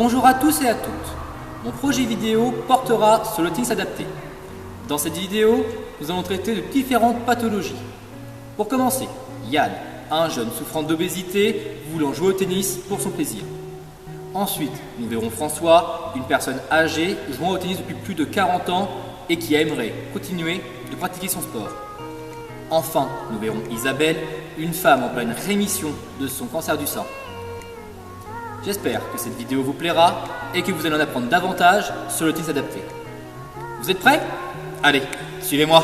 Bonjour à tous et à toutes. Mon projet vidéo portera sur le tennis adapté. Dans cette vidéo, nous allons traiter de différentes pathologies. Pour commencer, Yann, un jeune souffrant d'obésité voulant jouer au tennis pour son plaisir. Ensuite, nous verrons François, une personne âgée jouant au tennis depuis plus de 40 ans et qui aimerait continuer de pratiquer son sport. Enfin, nous verrons Isabelle, une femme en pleine rémission de son cancer du sein. J'espère que cette vidéo vous plaira et que vous allez en apprendre davantage sur le tennis adapté. Vous êtes prêts? Allez, suivez-moi!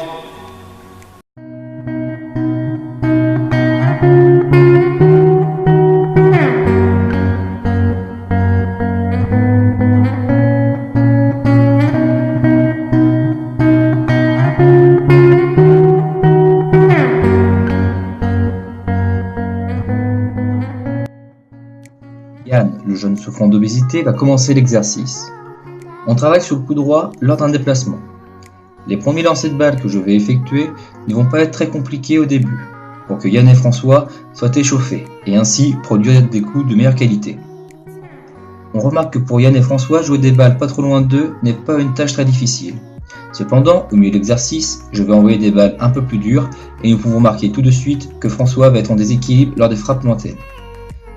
Yann, le jeune souffrant d'obésité, va commencer l'exercice. On travaille sur le coup droit lors d'un déplacement. Les premiers lancers de balles que je vais effectuer ne vont pas être très compliqués au début, pour que Yann et François soient échauffés et ainsi produire des coups de meilleure qualité. On remarque que pour Yann et François, jouer des balles pas trop loin d'eux n'est pas une tâche très difficile. Cependant, au milieu de l'exercice, je vais envoyer des balles un peu plus dures et nous pouvons remarquer tout de suite que François va être en déséquilibre lors des frappes lointaines.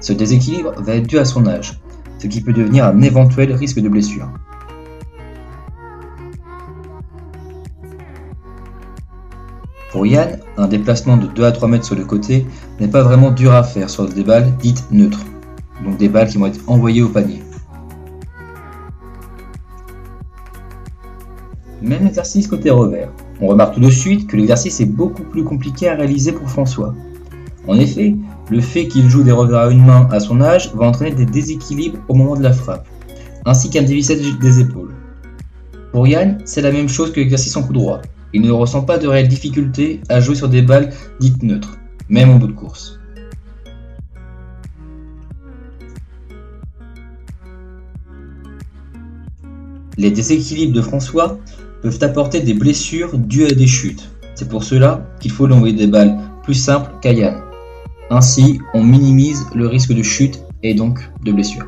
Ce déséquilibre va être dû à son âge, ce qui peut devenir un éventuel risque de blessure. Pour Yann, un déplacement de 2 à 3 mètres sur le côté n'est pas vraiment dur à faire sur des balles dites neutres, donc des balles qui vont être envoyées au panier. Même exercice côté revers. On remarque tout de suite que l'exercice est beaucoup plus compliqué à réaliser pour François. En effet, le fait qu'il joue des revers à une main à son âge va entraîner des déséquilibres au moment de la frappe, ainsi qu'un dévissage des épaules. Pour Yann, c'est la même chose que l'exercice en coup droit. Il ne ressent pas de réelle difficulté à jouer sur des balles dites neutres, même en bout de course. Les déséquilibres de François peuvent apporter des blessures dues à des chutes. C'est pour cela qu'il faut lui envoyer des balles plus simples qu'à Yann. Ainsi, on minimise le risque de chute et donc de blessure.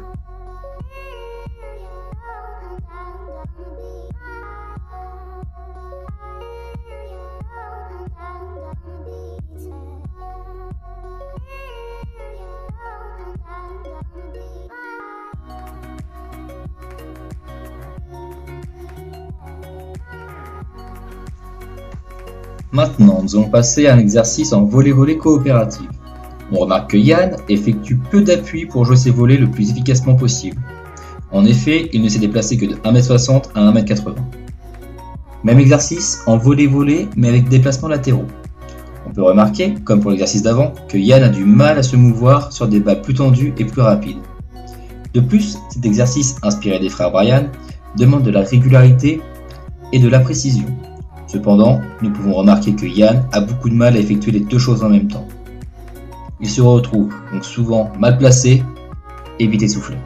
Maintenant, nous allons passer à un exercice en volley-volley coopératif. On remarque que Yann effectue peu d'appui pour jouer ses volets le plus efficacement possible. En effet, il ne s'est déplacé que de 1m60 à 1m80. Même exercice en volley-volley mais avec déplacements latéraux. On peut remarquer, comme pour l'exercice d'avant, que Yann a du mal à se mouvoir sur des balles plus tendues et plus rapides. De plus, cet exercice inspiré des frères Bryan demande de la régularité et de la précision. Cependant, nous pouvons remarquer que Yann a beaucoup de mal à effectuer les deux choses en même temps. Il se retrouve donc souvent mal placé et vite essoufflé.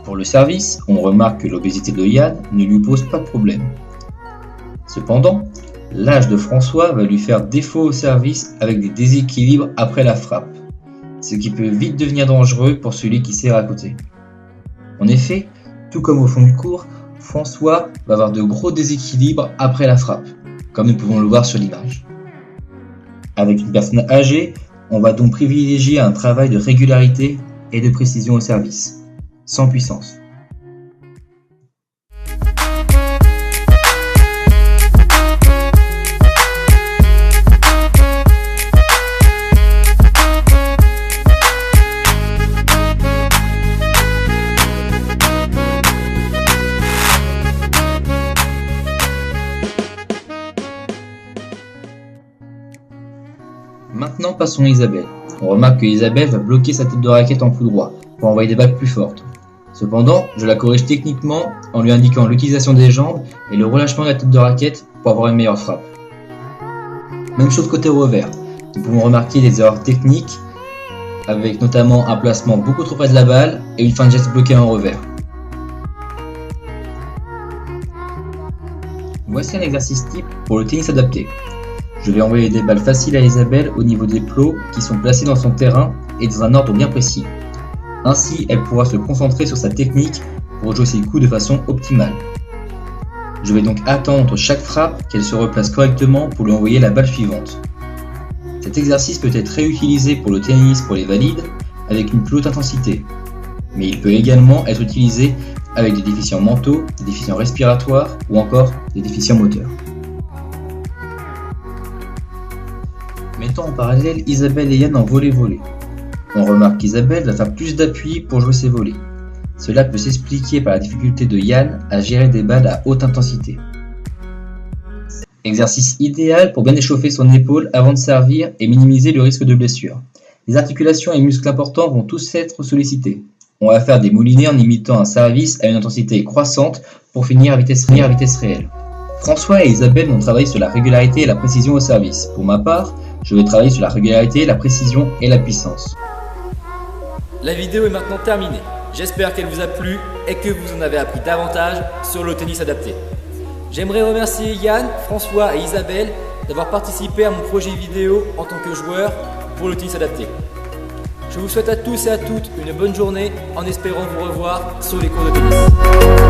Pour le service, on remarque que l'obésité de Yann ne lui pose pas de problème. Cependant, l'âge de François va lui faire défaut au service avec des déséquilibres après la frappe, ce qui peut vite devenir dangereux pour celui qui sert à côté. En effet, tout comme au fond du court, François va avoir de gros déséquilibres après la frappe, comme nous pouvons le voir sur l'image. Avec une personne âgée, on va donc privilégier un travail de régularité et de précision au service, sans puissance. Maintenant passons à Isabelle. On remarque que Isabelle va bloquer sa tête de raquette en coup droit pour envoyer des balles plus fortes. Cependant, je la corrige techniquement en lui indiquant l'utilisation des jambes et le relâchement de la tête de raquette pour avoir une meilleure frappe. Même chose côté revers. Nous pouvons remarquer des erreurs techniques avec notamment un placement beaucoup trop près de la balle et une fin de geste bloquée en revers. Voici un exercice type pour le tennis adapté. Je vais envoyer des balles faciles à Isabelle au niveau des plots qui sont placés dans son terrain et dans un ordre bien précis. Ainsi, elle pourra se concentrer sur sa technique pour jouer ses coups de façon optimale. Je vais donc attendre chaque frappe qu'elle se replace correctement pour lui envoyer la balle suivante. Cet exercice peut être réutilisé pour le tennis pour les valides avec une plus haute intensité, mais il peut également être utilisé avec des déficients mentaux, des déficients respiratoires ou encore des déficients moteurs. Mettons en parallèle Isabelle et Yann en volley-volley. On remarque qu'Isabelle va faire plus d'appui pour jouer ses volleys. Cela peut s'expliquer par la difficulté de Yann à gérer des balles à haute intensité. Exercice idéal pour bien échauffer son épaule avant de servir et minimiser le risque de blessure. Les articulations et muscles importants vont tous être sollicités. On va faire des moulinets en imitant un service à une intensité croissante pour finir à vitesse réelle. François et Isabelle vont travailler sur la régularité et la précision au service. Pour ma part, je vais travailler sur la régularité, la précision et la puissance. La vidéo est maintenant terminée. J'espère qu'elle vous a plu et que vous en avez appris davantage sur le tennis adapté. J'aimerais remercier Yann, François et Isabelle d'avoir participé à mon projet vidéo en tant que joueur pour le tennis adapté. Je vous souhaite à tous et à toutes une bonne journée en espérant vous revoir sur les cours de tennis.